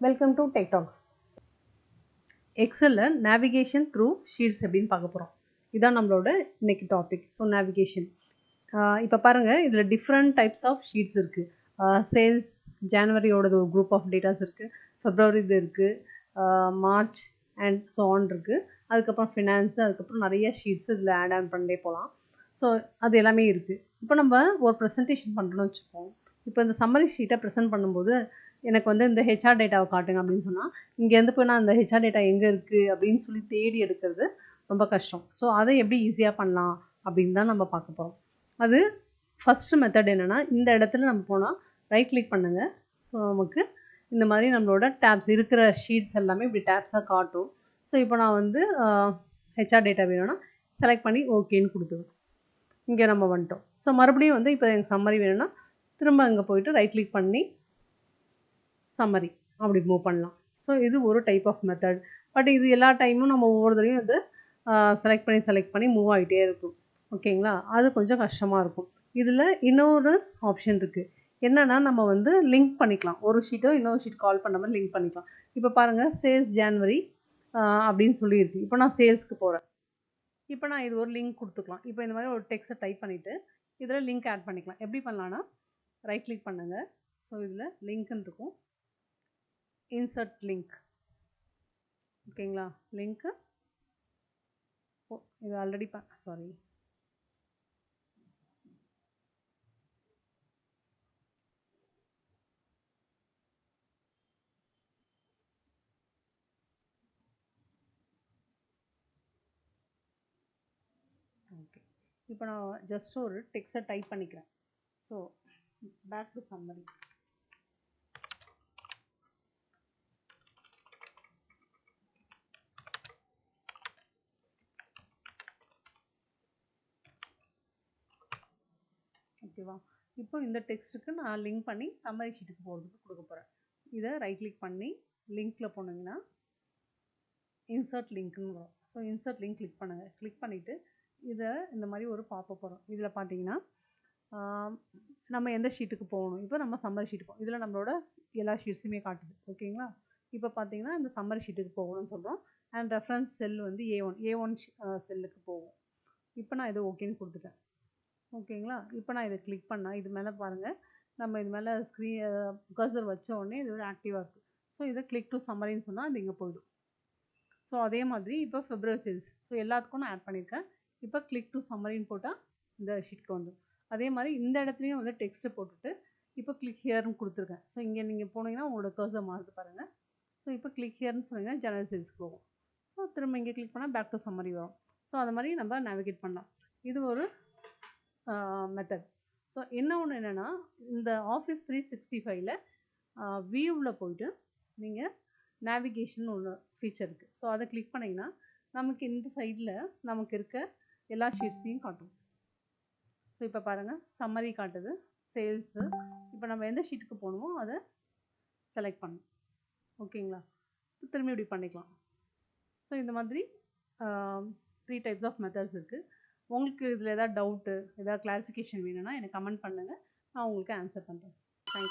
Welcome to tech talks. எக்ஸலில் navigation through sheets எப்படின்னு பார்க்க போகிறோம். இதான் நம்மளோட இன்னைக்கு டாபிக். ஸோ நேவிகேஷன் இப்போ பாருங்கள், இதில் டிஃப்ரெண்ட் டைப்ஸ் ஆஃப் ஷீட்ஸ் இருக்குது. சேல்ஸ் ஜனவரியோடது ஒரு குரூப் ஆஃப் டேட்டாஸ் இருக்குது, ஃபெப்ரவரி இது இருக்குது, மார்ச் அண்ட் ஸோ ஆன் இருக்குது. அதுக்கப்புறம் ஃபினான்ஸு, அதுக்கப்புறம் நிறைய ஷீட்ஸ் இதில் ஆட் ஆன் பண்ணிட்டே போகலாம். ஸோ அது எல்லாமே இருக்குது. இப்போ நம்ம ஒரு ப்ரெசன்டேஷன் பண்ணுறோன்னு வச்சுப்போம். இப்போ இந்த சம்மரி ஷீட்டை ப்ரெசென்ட் பண்ணும்போது எனக்கு வந்து இந்த ஹெச்ஆர் டேட்டாவை காட்டுங்க அப்படின்னு சொன்னால், இங்கேருந்து போய் நான் அந்த ஹெச்ஆர் டேட்டா எங்கே இருக்குது அப்படின்னு சொல்லி தேடி எடுக்கிறது ரொம்ப கஷ்டம். ஸோ அதை எப்படி ஈஸியாக பண்ணலாம் அப்படின்னு தான் நம்ம பார்க்க போகிறோம். அது ஃபஸ்ட்டு மெத்தட் என்னென்னா, இந்த இடத்துல நம்ம போனால் ரைட் கிளிக் பண்ணுங்கள். ஸோ நமக்கு இந்த மாதிரி நம்மளோட டேப்ஸ் இருக்கிற ஷீட்ஸ் எல்லாமே இப்படி டேப்ஸாக காட்டும். ஸோ இப்போ நான் வந்து ஹெச்ஆர் டேட்டா வேணும்னா செலக்ட் பண்ணி ஓகேன்னு கொடுத்துருவேன். இங்கே நம்ம வந்துட்டோம். ஸோ மறுபடியும் வந்து இப்போ எனக்கு சம்மரி வேணும்னா திரும்ப அங்கே போய்ட்டு ரைட் கிளிக் பண்ணி சம்மரி அப்படி மூவ் பண்ணலாம். ஸோ இது ஒரு டைப் ஆஃப் மெத்தட். பட் இது எல்லா டைமும் நம்ம ஒவ்வொரு தடவையும் வந்து செலக்ட் பண்ணி மூவ் ஆகிட்டே இருக்கும். ஓகேங்களா? அது கொஞ்சம் கஷ்டமாக இருக்கும். இதில் இன்னொரு ஆப்ஷன் இருக்குது. என்னென்னா, நம்ம வந்து லிங்க் பண்ணிக்கலாம். ஒரு ஷீட்டோ இன்னொரு ஷீட் கால் பண்ண மாதிரி லிங்க் பண்ணிக்கலாம். இப்போ பாருங்கள், சேல்ஸ் ஜான்வரி அப்படின்னு சொல்லியிருக்கு. இப்போ நான் சேல்ஸ்க்கு போகிறேன். இப்போ நான் இது ஒரு லிங்க் கொடுத்துக்கலாம். இப்போ இந்த மாதிரி ஒரு டெக்ஸ்ட்டை டைப் பண்ணிவிட்டு இதில் லிங்க் ஆட் பண்ணிக்கலாம். எப்படி பண்ணலான்னா, ரைட் கிளிக் பண்ணுங்கள். ஸோ இதில் லிங்க்னு இருக்கும், இன்சர்ட் லிங்க். ஓகேங்களா? லிங்க்கு இது ஆல்ரெடி சாரி ஓகே. இப்போ நான் ஜஸ்ட் ஒரு டெக்ஸ்ட்டை டைப் பண்ணிக்கிறேன். So back to summary. ஓகேவா? இப்போ இந்த டெக்ஸ்ட்டுக்கு நான் லிங்க் பண்ணி சம்மரி ஷீட்டுக்கு போகிறதுக்கு கொடுக்க போகிறேன். இதை ரைட் கிளிக் பண்ணி லிங்க்கில் போனீங்கன்னா இன்சர்ட் லிங்க்னு வரும். ஸோ இன்சர்ட் லிங்க் கிளிக் பண்ணுங்கள். கிளிக் பண்ணிவிட்டு இதை இந்த மாதிரி ஒரு பாப்பப் வரும். இதில் பார்த்தீங்கன்னா நம்ம எந்த ஷீட்டுக்கு போகணும். இப்போ நம்ம சம்மரி ஷீட்டு போகணும். இதில் நம்மளோட எல்லா ஷீட்ஸுமே காட்டுது. ஓகேங்களா? இப்போ பார்த்தீங்கன்னா இந்த சம்மரி ஷீட்டுக்கு போகணும்னு சொல்கிறோம். அண்ட் ரெஃபரன்ஸ் செல் வந்து A1 செல்லுக்கு போகும். இப்போ நான் இதை ஓகேன்னு கொடுத்துட்டேன். ஓகேங்களா? இப்போ நான் இதை கிளிக் பண்ணால் இது மேலே பாருங்கள், நம்ம இது மேலே கர்சர் வச்ச உடனே இது ஒரு ஆக்டிவாக இருக்குது. ஸோ இதை கிளிக் டு சம்மரின்னு சொன்னால் அது இங்கே போயிடும். ஸோ அதே மாதிரி இப்போ ஃபெப்ரவரி சேல்ஸ், ஸோ எல்லாத்துக்கும் நான் ஆட் பண்ணியிருக்கேன். இப்போ கிளிக் டு சம்மரின்னு போட்டால் இந்த ஷீட்டுக்கு வந்துடும். அதே மாதிரி இந்த இடத்துலையும் வந்து டெக்ஸ்ட்டு போட்டுட்டு இப்போ கிளிக் ஹியர்னு கொடுத்துருக்கேன். ஸோ இங்கே நீங்கள் போனீங்கன்னா உங்களோட கர்சர் மாறுது பாருங்கள். ஸோ இப்போ கிளிக் ஹியர்னு சொன்னீங்கன்னா ஜெனரல் சேல்ஸ்க்கு போகும். ஸோ திரும்ப இங்கே கிளிக் பண்ணால் பேக் டு சம்மரி வரும். ஸோ அது மாதிரி நம்ம நேவிகேட் பண்ணலாம். இது ஒரு மெத்தட். ஸோ ஒன்று என்னென்னா, இந்த ஆஃபீஸ் 365ல் வியூவில் போய்ட்டு நீங்கள் நேவிகேஷன் ஒன்று ஃபீச்சர் இருக்குது. ஸோ அதை கிளிக் பண்ணிங்கன்னா நமக்கு இந்த சைடில் நமக்கு இருக்க எல்லா ஷீட்ஸையும் காட்டும். ஸோ இப்போ பாருங்கள், சம்மரி காட்டுது, சேல்ஸு. இப்போ நம்ம எந்த ஷீட்டுக்கு போகணுமோ அதை செலக்ட் பண்ணணும். ஓகேங்களா? திரும்பி இப்படி பண்ணிக்கலாம். ஸோ இந்த மாதிரி 3 டைப்ஸ் ஆஃப் மெத்தட்ஸ் இருக்குது. உங்களுக்கு இதில் ஏதாவது டவுட்டு, ஏதாவது கிளாரிஃபிகேஷன் வேணும்னா எனக்கு கமெண்ட் பண்ணுங்கள். நான் உங்களுக்கு ஆன்சர் பண்ணுறேன். தேங்க்யூ.